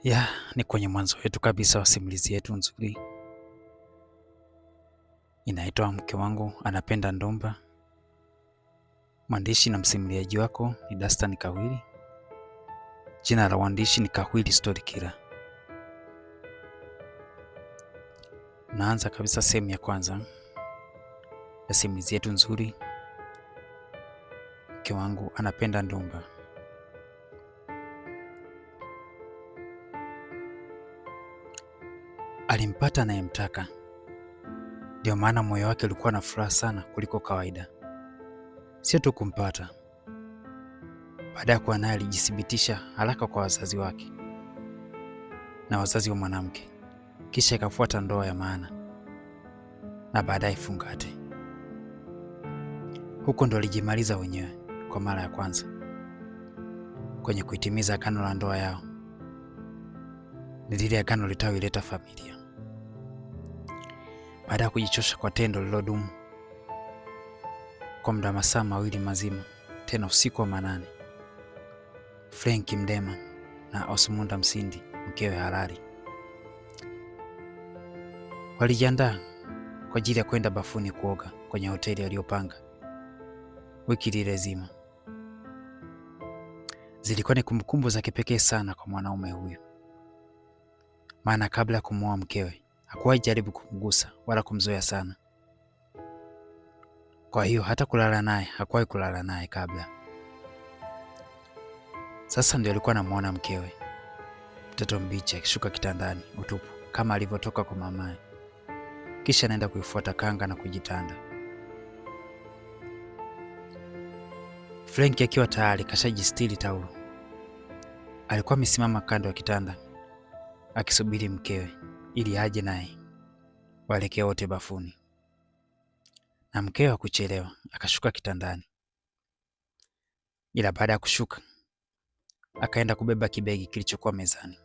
Ya, ni kwenye mwanzo wetu kabisa wa simulizi yetu nzuri. Inaitwa Mke Wangu Anapenda Ndumba. Mwandishi na msimuliaji wako ni Dastan Kawili. Jina la uandishi ni Kawili Story Killer. Naanza kabisa sehemu ya kwanza ya simulizi yetu nzuri, Mke Wangu Anapenda Ndumba. Alimpata anayemtaka, ndio maana moyo wake ulikuwa na furaha sana kuliko kawaida. Sio tu kumpata, baada ya kuwa naye alijithibitisha haraka kwa wazazi wake na wazazi wa mwanamke, kisha ikafuata ndoa ya maana na baadaye fungate. Huko ndo alijimaliza wenyewe kwa mara ya kwanza kwenye kuitimiza agano la ndoa yao. Ni lile agano litaileta familia. Baada ya kujichosha kwa tendo lilodumu kwa muda masaa mawili mazima, tena usiku wa manane, Frank Mdema na Osmunda Msindi, mkewe halali, walijiandaa kwa ajili ya kwenda bafuni kuoga kwenye hoteli aliyopanga wiki lile zima. Zilikuwa ni kumbukumbu za kipekee sana kwa mwanaume huyu, maana kabla ya kumwoa mkewe hakuwahi jaribu kumgusa wala kumzoea sana. Kwa hiyo hata kulala naye hakuwahi kulala naye kabla. Sasa ndio alikuwa anamuona mkewe, mtoto mbichi akishuka kitandani utupu kama alivyotoka kwa mamaye, kisha anaenda kuifuata kanga na kujitanda. Frank akiwa tayari kashajistiri taulo, alikuwa amesimama kando ya kitanda akisubiri mkewe ili aje naye waelekea wote bafuni. Na mkewe hakuchelewa, akashuka kitandani, ila baada ya kushuka akaenda kubeba kibegi kilichokuwa mezani.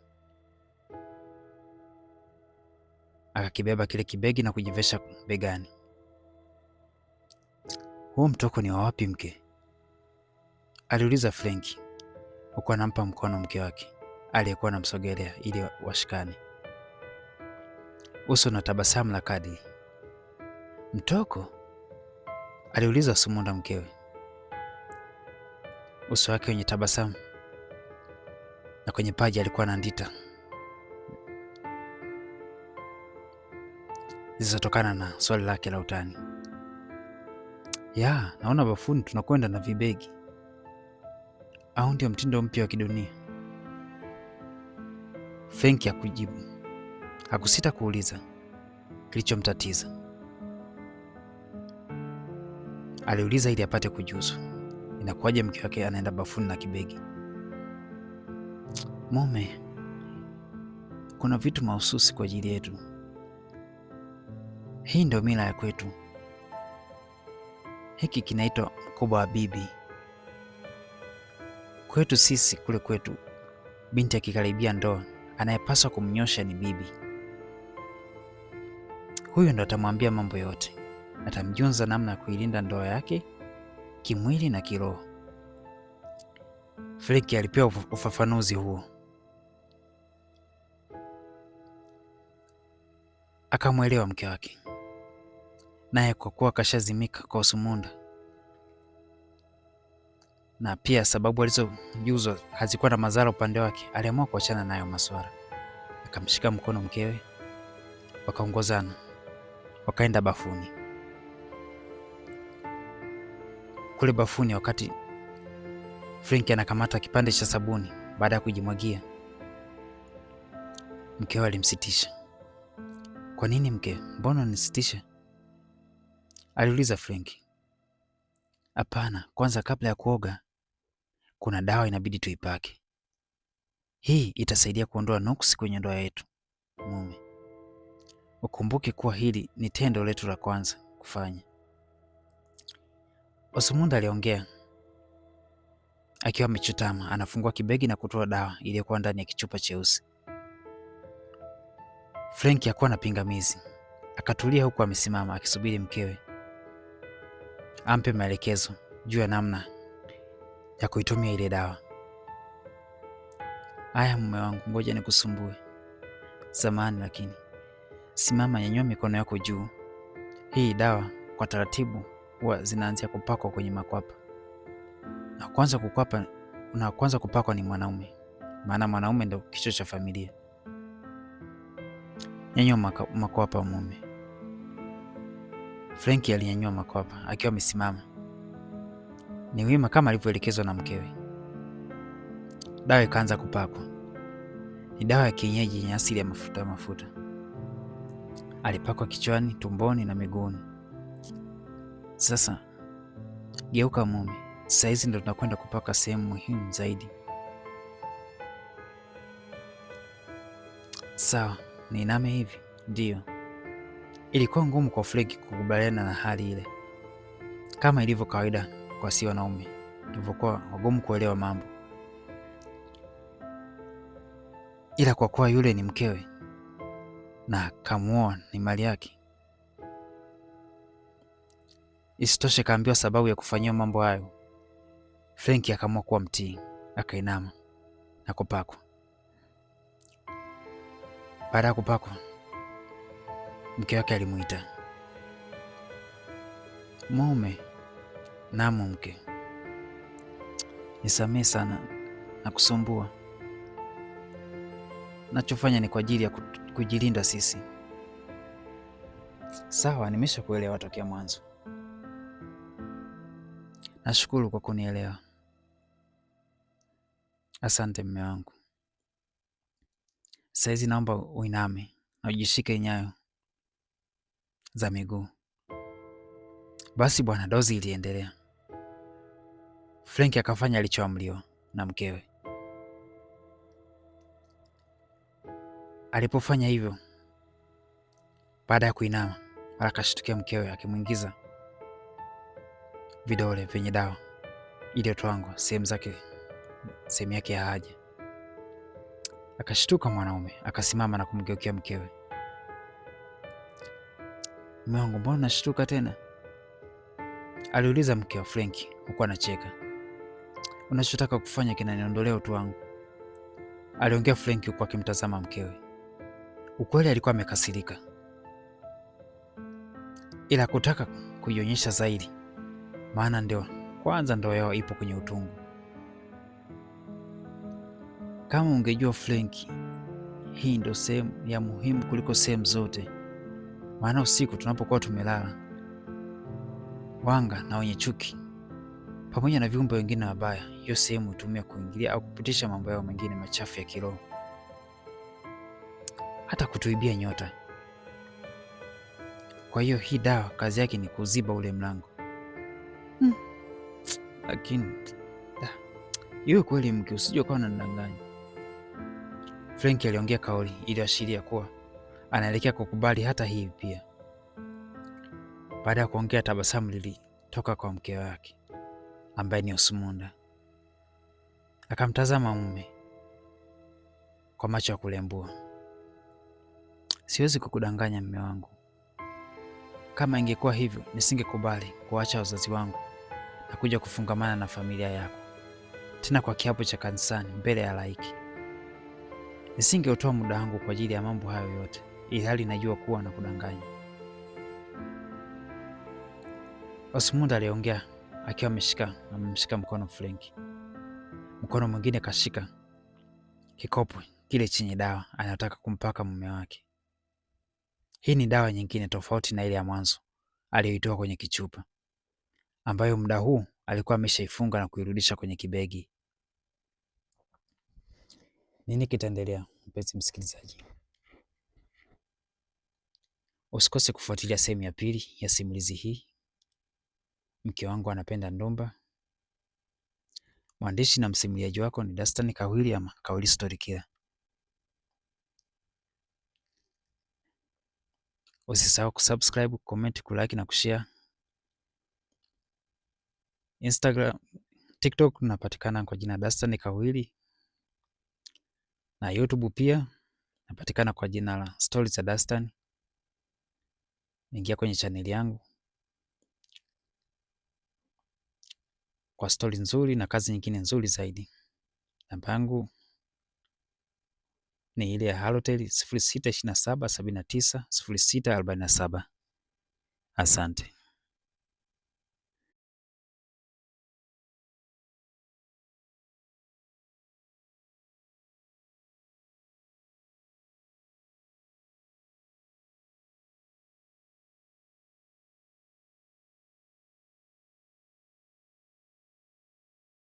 Akakibeba kile kibegi na kujivesha begani. Huo mtoko ni wa wapi mke? Aliuliza Frank huku anampa mkono mke wake aliyekuwa anamsogelea ili washikane, uso na tabasamu la kadri. Mtoko? Aliuliza Osmunda mkewe, uso wake wenye tabasamu na kwenye paji alikuwa na ndita zilizotokana na swali lake la utani. Ya, naona bafuni tunakwenda na vibegi, au ndio mtindo mpya wa kidunia? Frank hakujibu, hakusita kuuliza kilichomtatiza. Aliuliza ili apate kujuzu, inakuwaje mke wake anaenda bafuni na kibegi? Mume, kuna vitu mahususi kwa ajili yetu. Hii ndio mila ya kwetu. Hiki kinaitwa mkoba wa bibi. Kwetu sisi, kule kwetu, binti akikaribia ndoa anayepaswa kumnyosha ni bibi. Huyu ndo atamwambia mambo yote, atamjunza namna ya kuilinda ndoa yake kimwili na kiroho. Frank alipewa ufafanuzi huo, akamwelewa mke wake, naye kwa kuwa kashazimika kwa Osmunda na pia sababu alizojuzwa hazikuwa na madhara upande wake, aliamua kuachana nayo maswara. Akamshika mkono mkewe, wakaongozana wakaenda bafuni. Kule bafuni, wakati Frank anakamata kipande cha sabuni baada ya kujimwagia, mkewe alimsitisha. Kwa nini mke? Mbona unisitisha? Aliuliza Frank. Hapana, kwanza kabla ya kuoga kuna dawa inabidi tuipake. Hii itasaidia kuondoa nuksi kwenye ndoa yetu. Mume, ukumbuke kuwa hili ni tendo letu la kwanza kufanya. Osmunda aliongea akiwa amechutama, anafungua kibegi na kutoa dawa iliyokuwa ndani ya kichupa cheusi. Frank hakuwa na pingamizi, akatulia huku amesimama akisubiri mkewe ampe maelekezo juu ya namna ya kuitumia ile dawa. Aya mume wangu, ngoja nikusumbue. Samahani, lakini simama, nyanyua mikono yako juu. Hii dawa kwa taratibu huwa zinaanzia kupakwa kwenye makwapa, na kwanza kupakwa ni mwanaume, maana mwanaume ndo kichwa cha familia. Nyanyua makwapa mume. Frenki alinyanyua makwapa akiwa amesimama ni wima kama alivyoelekezwa na mkewe. Dawa ikaanza kupakwa. Ni dawa ya kienyeji yenye asili ya mafuta. Alipakwa kichwani, tumboni na miguuni. Sasa geuka mume, sasa hizi ndo tunakwenda kupaka sehemu muhimu zaidi. Sawa, niiname hivi? Ndiyo. Ilikuwa ngumu kwa Frenki kukubaliana na hali ile, kama ilivyo kawaida kwa si wanaume tulivyokuwa wagumu kuelewa mambo, ila kwa kuwa yule ni mkewe na kamuoa, ni mali yake. Isitoshe kaambiwa sababu ya kufanyia mambo hayo. Frenki akaamua kuwa mtii, akainama na kupakwa. Baada ya kupakwa, mke wake alimuita. Mume. Naam mke, nisamehe sana na kusumbua. Nachofanya ni kwa ajili ya kujilinda sisi. Sawa, nimeshakuelewa tokea mwanzo. Nashukuru kwa kunielewa. Asante mme wangu. Saizi naomba uiname na ujishike nyayo za miguu. Basi bwana, dozi iliendelea. Frenki akafanya alichoamriwa na mkewe. Alipofanya hivyo, baada ya kuinama, akashtukia mkewe akimwingiza vidole vyenye dawa iliyotwangwa sehemu yake ya haja. Akashtuka mwanaume, akasimama na kumgeukia mkewe. Mume wangu, mbona unashtuka tena? Aliuliza mke wa Frenki huku anacheka. Unachotaka kufanya kinaniondolea utu wangu, aliongea Frenki huku akimtazama mkewe. Ukweli alikuwa amekasirika, ila kutaka kuionyesha zaidi, maana ndio kwanza ndoa yao ipo kwenye utungu. Kama ungejua Frenki, hii ndio sehemu ya muhimu kuliko sehemu zote, maana usiku tunapokuwa tumelala, wanga na wenye chuki pamoja na viumbe wengine wabaya, hiyo sehemu hutumia kuingilia au kupitisha mambo yao mengine machafu ya kiroho, hata kutuibia nyota. Kwa hiyo hii dawa kazi yake ni kuziba ule mlango. Lakini iwe kweli mke, usije ukawa unanidanganya. Frenki aliongea kauli iliyoashiria kuwa anaelekea kukubali hata hii pia. Baada ya kuongea, tabasamu lilitoka kwa mke wake ambaye ni Osmunda. Akamtazama mume kwa macho ya kulembua. Siwezi kukudanganya mume wangu, kama ingekuwa hivyo nisingekubali kuacha wazazi wangu na kuja kufungamana na familia yako, tena kwa kiapo cha kanisani mbele ya laiki. Nisingeutoa muda wangu kwa ajili ya mambo hayo yote, ili hali najua kuwa na kudanganya. Osmunda aliongea akiwa amemshika mkono Frenki. Mkono mwingine kashika kikopo kile chenye dawa anataka kumpaka mume wake. Hii ni dawa nyingine tofauti na ile ya mwanzo aliyoitoa kwenye kichupa, ambayo muda huu alikuwa ameshaifunga na kuirudisha kwenye kibegi. Nini kitaendelea, mpenzi msikilizaji? Usikose kufuatilia sehemu ya pili ya simulizi hii, Mke wangu anapenda ndumba. Mwandishi na msimuliaji wako ni Dastan Kawili ama Kawili Story Killer. Usisahau kusubscribe, comment, kulike na kushare. Instagram, TikTok napatikana kwa jina Dastan Kawili, na YouTube pia napatikana kwa jina la Stories za Dastan. Ingia kwenye chaneli yangu kwa stori nzuri na kazi nyingine nzuri zaidi. Namba yangu ni ile ya Halotel 0627790647. Asante.